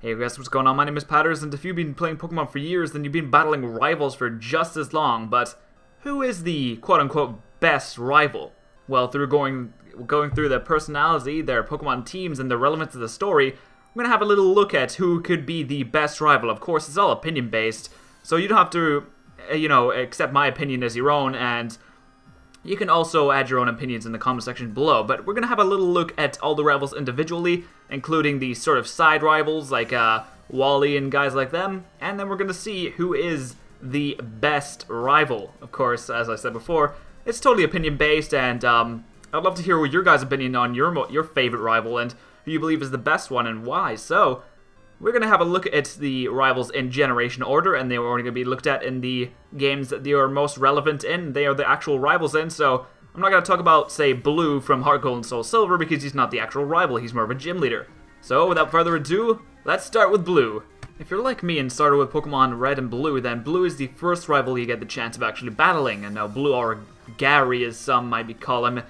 Hey guys, what's going on? My name is Patters, and if you've been playing Pokemon for years, then you've been battling rivals for just as long, but who is the quote-unquote best rival? Well, through going through their personality, their Pokemon teams, and the relevance of the story, I'm gonna have a little look at who could be the best rival. Of course, it's all opinion-based, so you don't have to, accept my opinion as your own, and you can also add your own opinions in the comment section below, but we're going to have a little look at all the rivals individually, including the sort of side rivals like Wally and guys like them, and then we're going to see who is the best rival. Of course, as I said before, it's totally opinion-based, and I'd love to hear what your guys' opinion on your favorite rival and who you believe is the best one and why. So, we're going to have a look at the rivals in generation order, and they are only going to be looked at in the games that they are most relevant in. They are the actual rivals in, so I'm not going to talk about, say, Blue from Heart Gold and Soul Silver, because he's not the actual rival, he's more of a gym leader. So, without further ado, let's start with Blue. If you're like me and started with Pokemon Red and Blue, then Blue is the first rival you get the chance of actually battling, and now Blue, or Gary as some might be call him,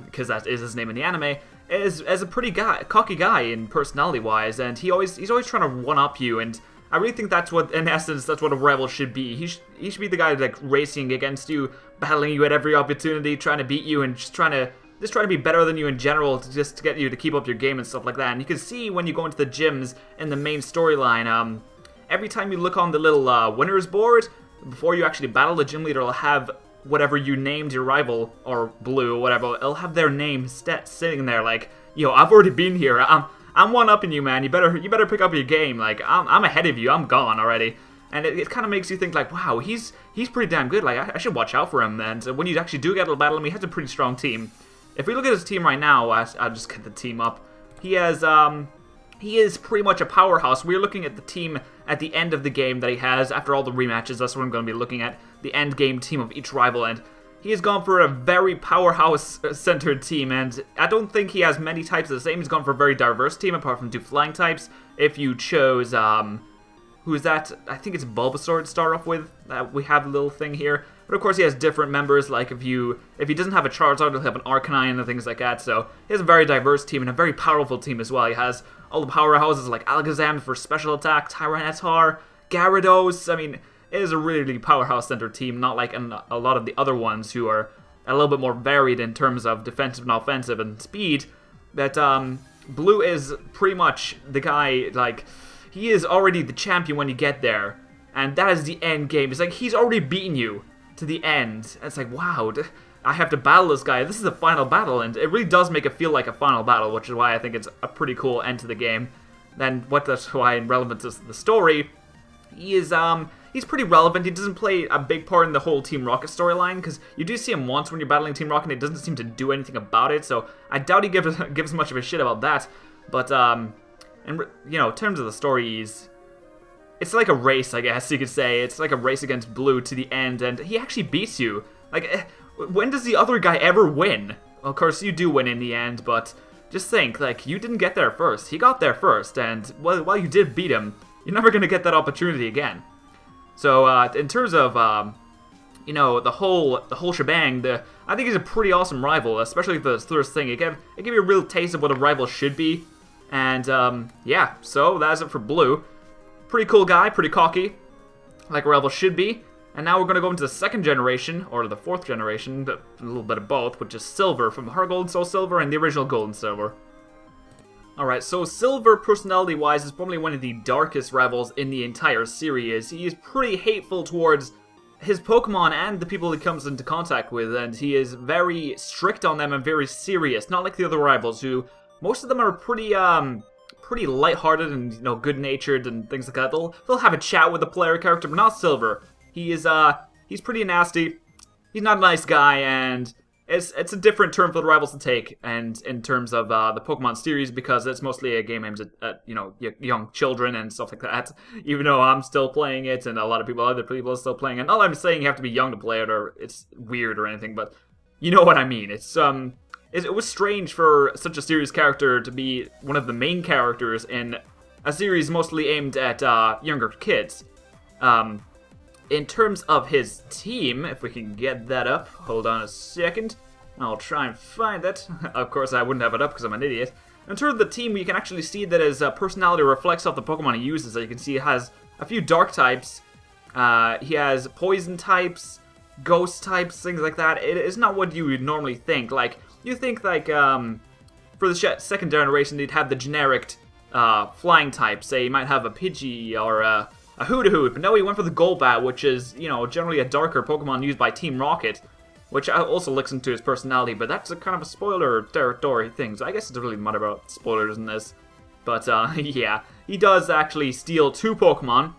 because that is his name in the anime, is a pretty cocky guy in personality-wise, and he's always trying to one-up you, and I really think that's what, in essence, that's what a rival should be. He should be the guy like racing against you, battling you at every opportunity, trying to beat you, and just trying to be better than you in general, just to get you to keep up your game and stuff like that. And you can see when you go into the gyms in the main storyline, every time you look on the little winners board, before you actually battle, the gym leader will have whatever you named your rival, or Blue, or whatever, it'll have their name sitting there like, yo, I've already been here, I'm one-upping you, man, you better pick up your game, like, I'm ahead of you, I'm gone already. And it kind of makes you think, like, wow, he's pretty damn good, like, I should watch out for him, and when you actually do get to battle him, he has a pretty strong team. If we look at his team right now, I'll just get the team up, he is pretty much a powerhouse. We're looking at the team at the end of the game that he has after all the rematches. That's what I'm going to be looking at, the end game team of each rival, and he has gone for a very powerhouse-centered team, and I don't think he has many types of the same. He's gone for a very diverse team, apart from 2 flying types. If you chose, who is that? I think it's Bulbasaur to start off with. We have a little thing here. But of course he has different members, like if he doesn't have a Charizard, he'll have an Arcanine and things like that, so he has a very diverse team and a very powerful team as well. He has all the powerhouses like Alakazam for special attack, Tyranitar, Gyarados. I mean, it is a really powerhouse-centered team, not like a lot of the other ones who are a little bit more varied in terms of defensive and offensive and speed. But Blue is pretty much the guy, like, he is already the champion when you get there, and that is the end game. It's like, he's already beaten you to the end. And it's like, wow, I have to battle this guy. This is the final battle, and it really does make it feel like a final battle, which is why I think it's a pretty cool end to the game. Then that's why in relevance to the story, he's pretty relevant. He doesn't play a big part in the whole Team Rocket storyline, because you do see him once when you're battling Team Rocket, and it doesn't seem to do anything about it, so I doubt he gives much of a shit about that. But, in terms of the story, it's like a race, I guess you could say. It's like a race against Blue to the end, and he actually beats you. Like, when does the other guy ever win? Well, of course, you do win in the end, but just think, like, you didn't get there first. He got there first, and while you did beat him, you're never going to get that opportunity again. So, in terms of, the whole shebang, I think he's a pretty awesome rival, especially for this first thing. It gave you a real taste of what a rival should be, and, yeah, so that's it for Blue. Pretty cool guy, pretty cocky, like a rival should be. And now we're going to go into the 2nd generation, or the 4th generation, a little bit of both, which is Silver from Heart Gold and Soul Silver and the original Gold and Silver. Alright, so Silver, personality-wise, is probably one of the darkest rivals in the entire series. He is pretty hateful towards his Pokemon and the people he comes into contact with, and he is very strict on them and very serious, not like the other rivals, who, most of them are pretty lighthearted and, good-natured and things like that. They'll have a chat with the player character, but not Silver. He's pretty nasty. He's not a nice guy, and it's a different term for the rivals to take, and in terms of the Pokemon series, because it's mostly a game aimed at young children and stuff like that. Even though I'm still playing it, and a lot of other people are still playing it. Not I'm saying you have to be young to play it, or it's weird or anything, but you know what I mean. It was strange for such a serious character to be one of the main characters in a series mostly aimed at younger kids. In terms of his team, if we can get that up, hold on a second, I'll try and find it. Of course, I wouldn't have it up because I'm an idiot. In terms of the team, you can actually see that his personality reflects off the Pokemon he uses. As you can see, he has a few dark types. He has poison types, ghost types, things like that. It is not what you would normally think. Like, you think, like, for the second generation, they'd have the generic flying type. Say, you might have a Pidgey or a Hoothoot. But no, he went for the Golbat, which is, you know, generally a darker Pokemon used by Team Rocket, which also looks into his personality. But that's a kind of a spoiler territory thing, so I guess it doesn't really matter about spoilers in this. But, yeah, he does actually steal 2 Pokemon,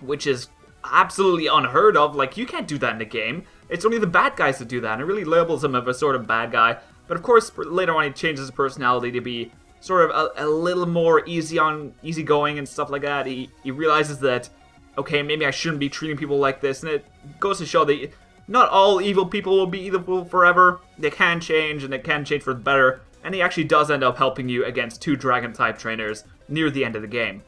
which is absolutely unheard of. Like, you can't do that in the game. It's only the bad guys that do that, and it really labels him as a sort of bad guy. But of course, later on, he changes his personality to be sort of a little more easygoing and stuff like that. He realizes that, okay, maybe I shouldn't be treating people like this, and it goes to show that not all evil people will be evil forever. They can change, and they can change for the better. And he actually does end up helping you against 2 Dragon-type trainers near the end of the game.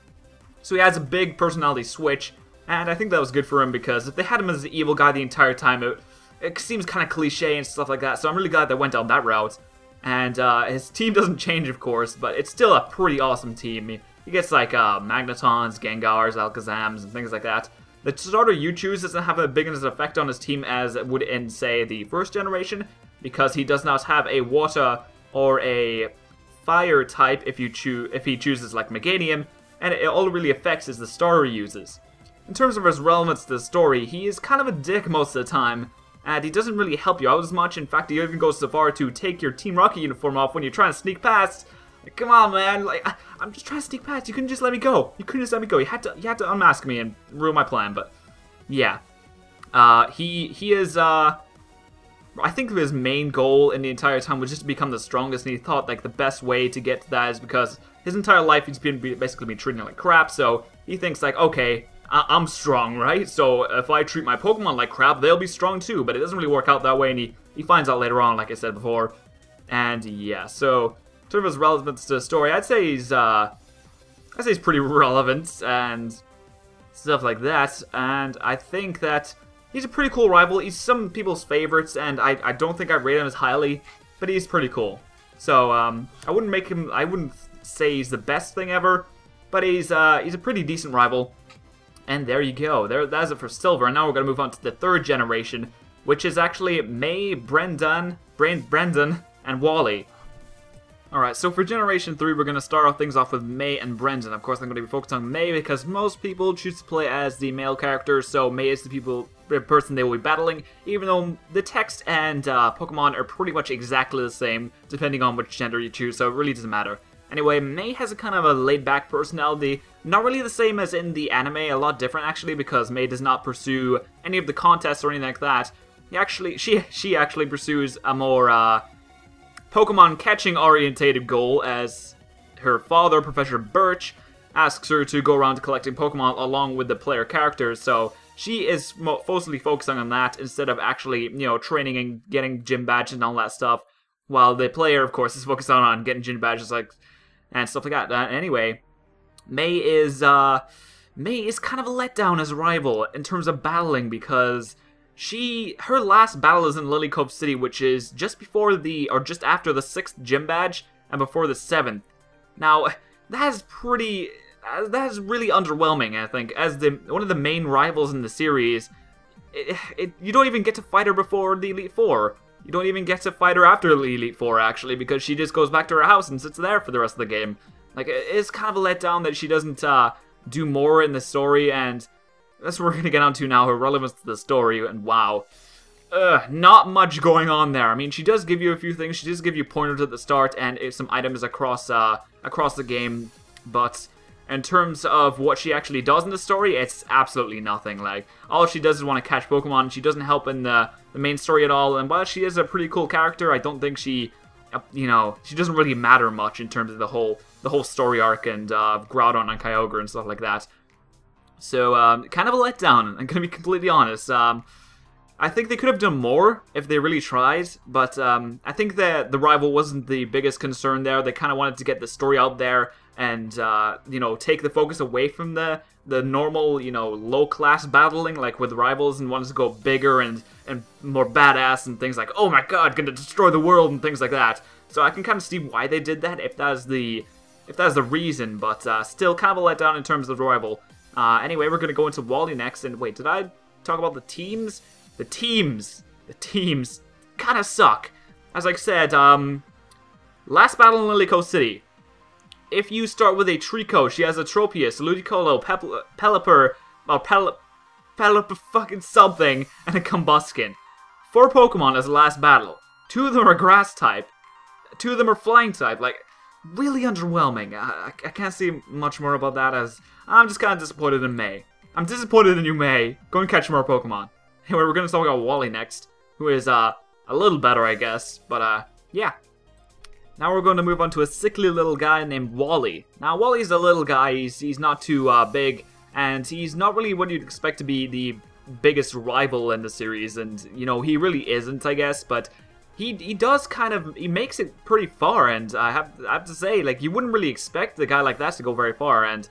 So he has a big personality switch, and I think that was good for him, because if they had him as the evil guy the entire time, it seems kind of cliche and stuff like that. So I'm really glad they went down that route. And his team doesn't change, of course, but it's still a pretty awesome team. He gets like Magnetons, Gengars, Alakazams, and things like that. The starter you choose doesn't have a big enough effect on his team as it would in, say, the first generation, because he does not have a water or a fire type if he chooses like Meganium, and all it really affects is the starter he uses. In terms of his relevance to the story, he is kind of a dick most of the time, and he doesn't really help you out as much. In fact, he even goes so far to take your Team Rocket uniform off when you're trying to sneak past. Like, come on, man! Like, I'm just trying to sneak past. You couldn't just let me go. You couldn't just let me go. You had to unmask me and ruin my plan. But yeah, he is. I think his main goal in the entire time was just to become the strongest, and he thought like the best way to get to that is because his entire life he's basically been treating like crap. So he thinks like, okay, I'm strong, right? So if I treat my Pokemon like crap, they'll be strong too. But it doesn't really work out that way, and he finds out later on, like I said before. And yeah, so in terms of his relevance to the story, I'd say he's pretty relevant and stuff like that. And I think that he's a pretty cool rival. He's some people's favorites, and I don't think I rate him as highly, but he's pretty cool. So I wouldn't say he's the best thing ever, but he's a pretty decent rival. And there you go. That's it for Silver. And now we're gonna move on to the 3rd generation, which is actually Migh, Brendan, and Wally. Alright, so for Generation 3, we're going to start off things off with Migh and Brendan. Of course, I'm going to be focused on Migh because most people choose to play as the male character, so Migh is the person they will be battling, even though the text and Pokemon are pretty much exactly the same, depending on which gender you choose, so it really doesn't matter. Anyway, Migh has a kind of a laid-back personality, not really the same as in the anime, a lot different actually, because Migh does not pursue any of the contests or anything like that. She actually pursues a more Pokemon catching orientated goal, as her father, Professor Birch, asks her to go around collecting Pokemon along with the player characters, so she is mostly focusing on that instead of actually, you know, training and getting gym badges and all that stuff, while the player, of course, is focused on getting gym badges and stuff like that. Anyway, Migh is kind of a letdown as a rival in terms of battling, because her last battle is in Lily Cove City, which is just after the 6th gym badge and before the 7th. Now, that is really underwhelming, I think, as one of the main rivals in the series. You don't even get to fight her before the Elite Four. You don't even get to fight her after the Elite Four, actually, because she just goes back to her house and sits there for the rest of the game. Like, it's kind of a letdown that she doesn't do more in the story, and that's what we're going to get onto now, her relevance to the story, and wow. Not much going on there. I mean, she does give you a few things. She does give you pointers at the start and some items across the game, but in terms of what she actually does in the story, it's absolutely nothing. Like, all she does is want to catch Pokemon. She doesn't help in the main story at all, and while she is a pretty cool character, I don't think she doesn't really matter much in terms of the whole story arc and Groudon and Kyogre and stuff like that. So, kind of a letdown, I'm going to be completely honest. I think they could have done more if they really tried, but I think that the rival wasn't the biggest concern there. They kind of wanted to get the story out there and, you know, take the focus away from the normal, you know, low-class battling, like with rivals, and wanted to go bigger and more badass and things like, oh my god, gonna destroy the world and things like that. So I can kind of see why they did that, if that's the reason, but still kind of a letdown in terms of the rival. Anyway, we're gonna go into Wally next, and wait, did I talk about the teams? The teams kind of suck. As I said, last battle in Lily Coast City. If you start with a Trico, she has a Tropius, Ludicolo, Pelipper, Pelipper fucking something, and a Combuskin. 4 Pokemon as the last battle. 2 of them are Grass type. 2 of them are Flying type. Like, really underwhelming. I can't say much more about that, as I'm just kind of disappointed in May. I'm disappointed in you, May. Go and catch more Pokemon. Anyway, we're going to talk about Wally next, who is a little better, I guess, but yeah. Now we're going to move on to a sickly little guy named Wally. Now, Wally's a little guy, he's not too big, and he's not really what you'd expect to be the biggest rival in the series, and, you know, he really isn't, I guess, but he does kind of, he makes it pretty far, and I have to say, like, you wouldn't really expect a guy like that to go very far, and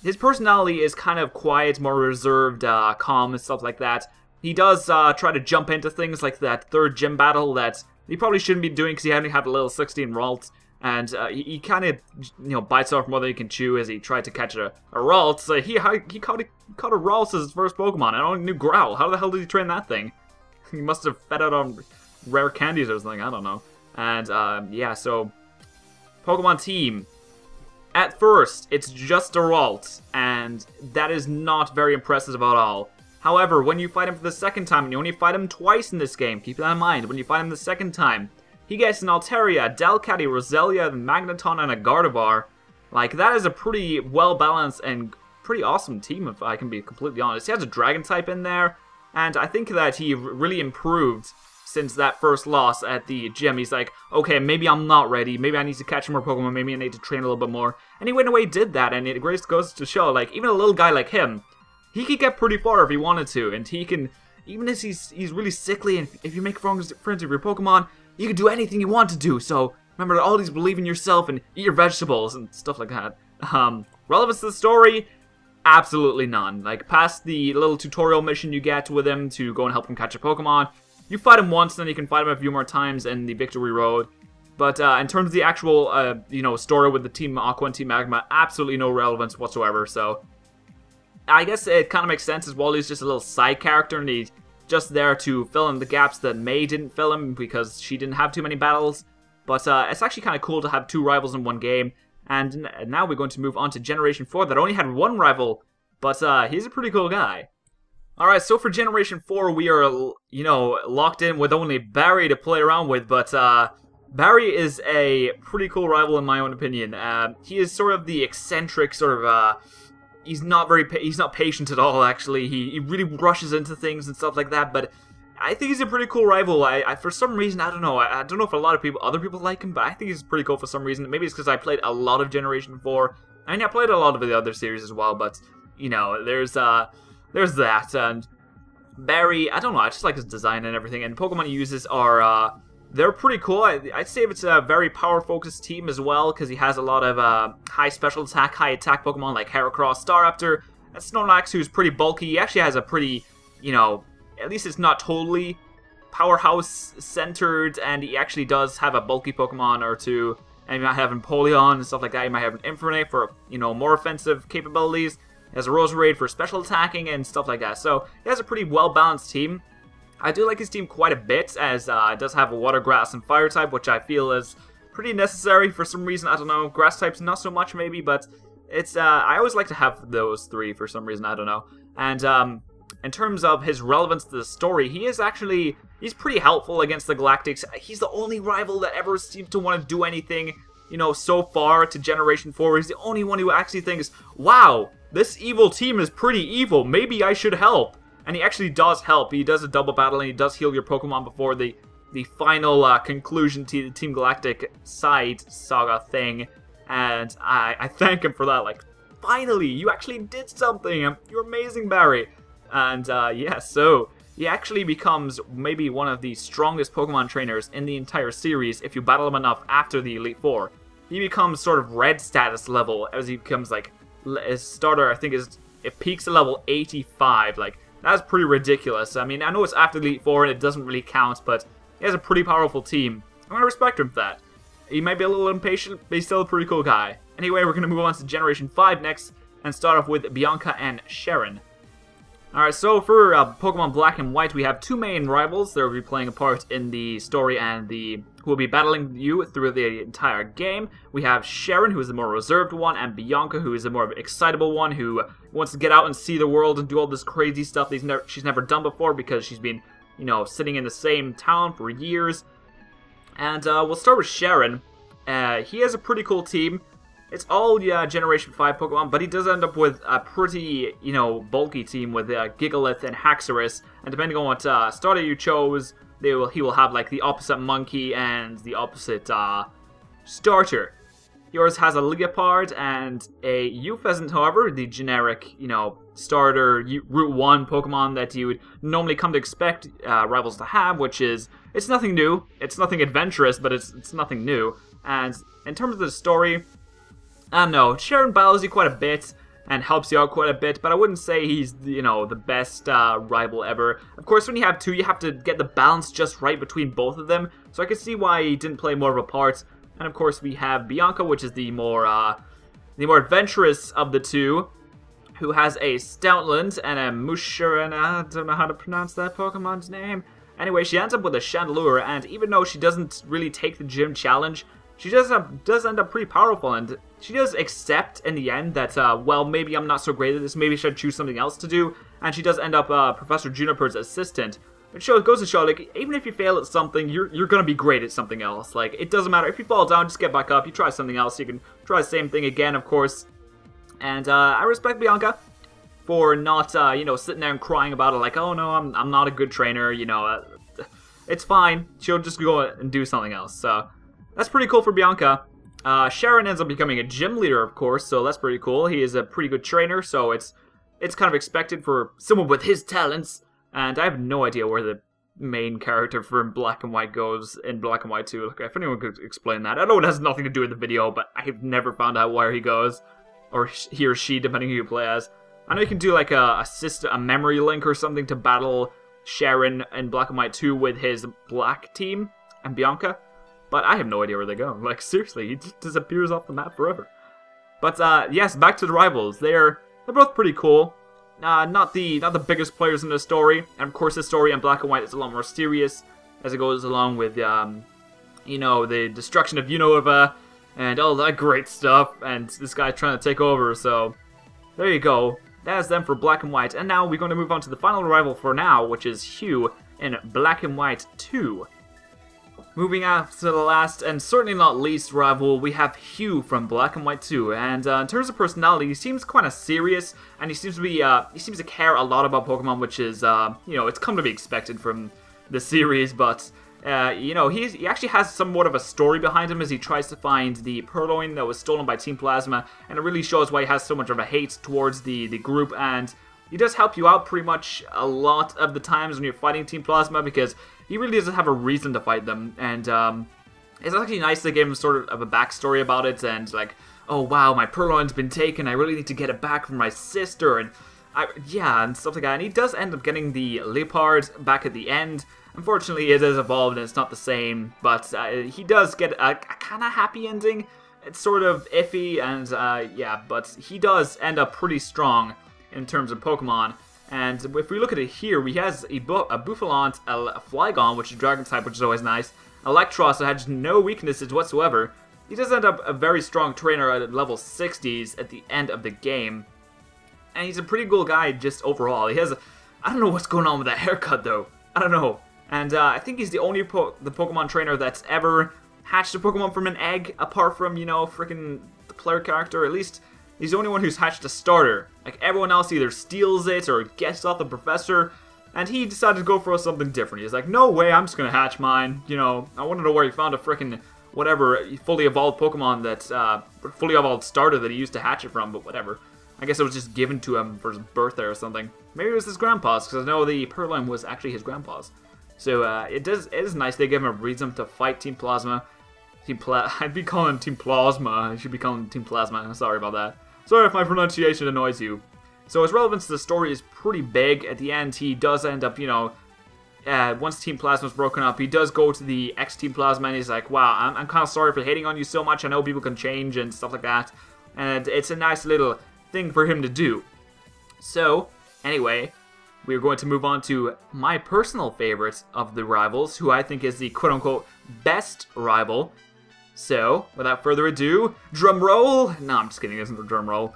his personality is kind of quiet, more reserved, calm, and stuff like that. He does try to jump into things like that 3rd gym battle that he probably shouldn't be doing because he only had a little 16 Ralt, and he kind of, you know, bites off more than he can chew as he tried to catch a Ralt. So he caught a Ralt as his first Pokemon. I only knew Growl. How the hell did he train that thing? He must have fed out on rare candies or something. I don't know. And yeah, so Pokemon team. At first, it's just a Ralt, and that is not very impressive at all. However, when you fight him for the second time, and you only fight him twice in this game, keep that in mind, when you fight him the second time, he gets an Altaria, Delcatty, Roselia, Magneton, and a Gardevoir. Like, that is a pretty well-balanced and pretty awesome team, if I can be completely honest. He has a Dragon type in there, and I think that he really improved since that first loss at the gym. He's like, okay, maybe I'm not ready, maybe I need to catch more Pokemon, maybe I need to train a little bit more. And he went away and did that, and it goes to show, like, even a little guy like him, he could get pretty far if he wanted to, and he can, even if he's really sickly, and if you make friends with your Pokemon, you can do anything you want to do, so remember to always believe in yourself and eat your vegetables and stuff like that. Relevance to the story? Absolutely none. Like, past the little tutorial mission you get with him to go and help him catch a Pokemon, you fight him once, then you can fight him a few more times in the Victory Road. But in terms of the actual, you know, story with the Team Aqua and Team Magma, absolutely no relevance whatsoever, so I guess it kind of makes sense as Wally's just a little side character and he's just there to fill in the gaps that May didn't fill in because she didn't have too many battles. But it's actually kind of cool to have 2 rivals in one game. And now we're going to move on to Generation 4 that only had 1 rival, but he's a pretty cool guy. Alright, so for Generation 4 we are, you know, locked in with only Barry to play around with, but Barry is a pretty cool rival in my own opinion. He is sort of the eccentric sort of, he's not patient at all, actually. He really rushes into things and stuff like that, but I think he's a pretty cool rival. I for some reason, I don't know. I don't know if a lot of other people like him, but I think he's pretty cool for some reason. Maybe it's because I played a lot of Generation 4. I mean, I played a lot of the other series as well, but, you know, there's that. And Barry, I don't know, I just like his design and everything. And Pokemon he uses are, they're pretty cool. I'd say it's a very power-focused team as well, because he has a lot of high special attack, high attack Pokemon like Heracross, Staraptor, and Snorlax, who's pretty bulky. He actually has a pretty, you know, at least it's not totally powerhouse-centered, and he actually does have a bulky Pokemon or two. And you might have Empoleon and stuff like that. You might have an Infernape for, you know, more offensive capabilities. He has a Roserade for special attacking and stuff like that. So he has a pretty well-balanced team. I do like his team quite a bit, as it does have a Water, Grass, and Fire type, which I feel is pretty necessary for some reason. I don't know, Grass types not so much maybe, but it's I always like to have those 3 for some reason, I don't know. And in terms of his relevance to the story, he's pretty helpful against the Galactics. He's the only rival that ever seems to want to do anything, you know, so far to Generation 4. He's the only one who actually thinks, wow, this evil team is pretty evil, maybe I should help. And he actually does help. He does a double battle and he does heal your Pokemon before the final conclusion to the Team Galactic side saga thing. And I thank him for that. Like, finally, you actually did something. You're amazing, Barry. And yeah, so he actually becomes maybe one of the strongest Pokemon trainers in the entire series if you battle him enough after the Elite Four. He becomes sort of red status level as he becomes like, his starter I think it peaks at level 85, like that's pretty ridiculous. I mean, I know it's after the Elite Four and it doesn't really count, but he has a pretty powerful team. I'm gonna respect him for that. He might be a little impatient, but he's still a pretty cool guy. Anyway, we're gonna move on to Generation 5 next, and start off with Bianca and Sharon. Alright, so for Pokemon Black and White, we have two main rivals that will be playing a part in the story and who will be battling you through the entire game. We have Sharon, who is the more reserved one, and Bianca, who is the more excitable one, who wants to get out and see the world and do all this crazy stuff that she's never done before because she's been, you know, sitting in the same town for years. And we'll start with Sharon. He has a pretty cool team. It's all Generation 5 Pokemon, but he does end up with a pretty, you know, bulky team with Gigalith and Haxorus. And depending on what starter you chose, he will have like the opposite monkey and the opposite starter. Yours has a Leopard and a U-Pheasant, however, the generic, you know, starter Route 1 Pokemon that you would normally come to expect rivals to have, which is, it's nothing new. It's nothing adventurous, but it's nothing new. And in terms of the story, I don't know, Sharon battles you quite a bit and helps you out quite a bit, but I wouldn't say he's, you know, the best rival ever. Of course, when you have two, you have to get the balance just right between both of them, so I can see why he didn't play more of a part. And of course, we have Bianca, which is the more adventurous of the two, who has a Stoutland and a Mushuran. I don't know how to pronounce that Pokemon's name. Anyway, she ends up with a Chandelure, and even though she doesn't really take the gym challenge, she does end up pretty powerful, and she does accept in the end that, well, maybe I'm not so great at this, maybe I should choose something else to do, and she does end up Professor Juniper's assistant. It goes to show, like, even if you fail at something, you're gonna be great at something else. Like, it doesn't matter. If you fall down, just get back up. You try something else. You can try the same thing again, of course. And I respect Bianca for not, you know, sitting there and crying about it, like, oh no, I'm not a good trainer, you know. It's fine. She'll just go and do something else, so that's pretty cool for Bianca. Sharon ends up becoming a gym leader, of course, so that's pretty cool. He is a pretty good trainer, so it's kind of expected for someone with his talents. And I have no idea where the main character for Black and White goes in Black and White 2. If anyone could explain that. I know it has nothing to do with the video, but I have never found out where he goes. Or he or she, depending who you play as. I know you can do like a memory link or something to battle Sharon in Black and White 2 with his Black team and Bianca. But I have no idea where they go. Like, seriously, he just disappears off the map forever. But, yes, back to the rivals. They're both pretty cool. Not the biggest players in the story. And, of course, the story in Black and White is a lot more serious as it goes along with, you know, the destruction of Unova and all that great stuff. And this guy's trying to take over, so there you go. That's them for Black and White. And now we're going to move on to the final rival for now, which is Hugh in Black and White 2. Moving on to the last, and certainly not least rival, we have Hugh from Black and White 2. And in terms of personality, he seems kind of serious, and he seems to care a lot about Pokemon, which is, you know, it's come to be expected from the series. But you know, he actually has somewhat of a story behind him as he tries to find the Purloin that was stolen by Team Plasma, and it really shows why he has so much of a hate towards the group. And he does help you out pretty much a lot of the times when you're fighting Team Plasma, because he really doesn't have a reason to fight them. And it's actually nice they gave him sort of a backstory about it, and like, oh wow, my Purloin's been taken, I really need to get it back from my sister, and yeah, and stuff like that. And he does end up getting the Leopard back at the end. Unfortunately, it is evolved and it's not the same, but he does get a kind of happy ending. It's sort of iffy, and yeah, but he does end up pretty strong in terms of Pokemon. And if we look at it here, he has a Bouffalant, a Flygon, which is Dragon type, which is always nice. Electros, that has no weaknesses whatsoever. He does end up a very strong trainer at level 60s at the end of the game. And he's a pretty cool guy just overall. He has I don't know what's going on with that haircut though. I don't know. And I think he's the only the Pokemon trainer that's ever hatched a Pokemon from an egg, apart from, you know, freaking the player character. At least he's the only one who's hatched a starter. Like, everyone else either steals it or gets off the professor, and he decided to go for something different. He's like, no way, I'm just gonna hatch mine. You know, I want to know where he found a freaking whatever fully evolved Pokemon that fully evolved starter that he used to hatch it from, but whatever. I guess it was just given to him for his birthday or something. Maybe it was his grandpa's, because I know the Purloin was actually his grandpa's. So it is nice they give him a reason to fight Team Plasma. I'd be calling him Team Plasma. I should be calling him Team Plasma. Sorry about that. Sorry if my pronunciation annoys you. So his relevance to the story is pretty big. At the end, he does end up, you know, once Team Plasma's broken up, he does go to the ex-Team Plasma and he's like, wow, I'm kind of sorry for hating on you so much. I know people can change and stuff like that. And it's a nice little thing for him to do. So, anyway, we're going to move on to my personal favorite of the rivals, who I think is the quote-unquote best rival. So, without further ado, drum roll! No, I'm just kidding, it isn't a drum roll.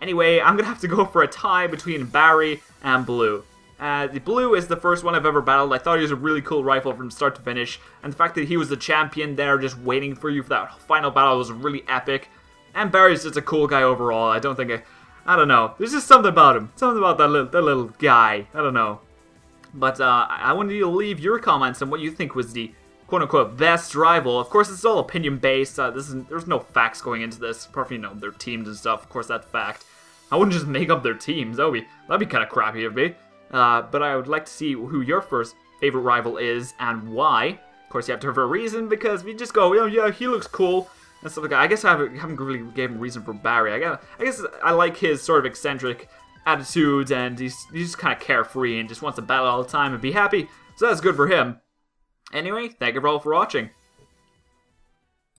Anyway, I'm going to have to go for a tie between Barry and Blue. The Blue is the first one I've ever battled. I thought he was a really cool rifle from start to finish. And the fact that he was the champion there just waiting for you for that final battle was really epic. And Barry's just a cool guy overall. I don't know. There's just something about him. Something about that little guy. I don't know. But I wanted you to leave your comments on what you think was the quote-unquote best rival. Of course, it's all opinion-based. There's no facts going into this, apart from, you know, their teams and stuff. Of course, that's fact. I wouldn't just make up their teams. That'd be kind of crappy of me. But I would like to see who your first favorite rival is and why. Of course, you have to have a reason, because if you just go, yeah, he looks cool and stuff like that. I guess I haven't really given a reason for Barry. I guess I like his sort of eccentric attitudes, and he's just kind of carefree and just wants to battle all the time and be happy. So that's good for him. Anyway, thank you all for watching.